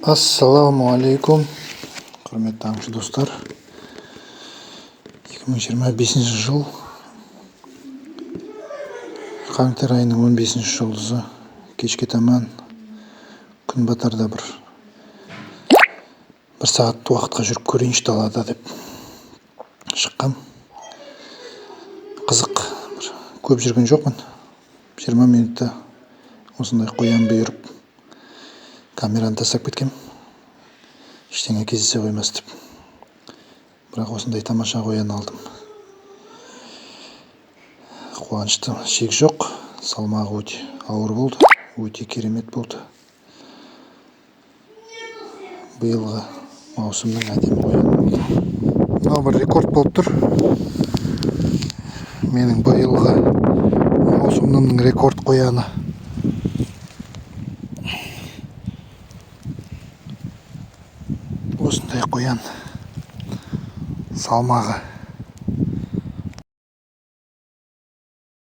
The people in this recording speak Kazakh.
Ассаламу алейкум, құрметті аңшы достар. 2025 жыл қаңтар айының 15 жұлдызы кешке таман күн батарда бір сағатты уақытқа жүріп көрейінші далада деп шыққам. Қызық, көп жүрген жоқпын. 20 минутта осындай қоян бұйырып камераны тастап кеткем. Ештеңе кездесе қоймас деп. Бірақ осындай тамаша қоян алдым. Қуанышты шек жоқ. Салмағы өте ауыр болды. Өте керемет болды. Биылғы маусымның әдемі қояны болды. Мынау бір рекорд болып тұр. Менің биылғы маусымның рекорд қояны. Осындай қоян. Салмағы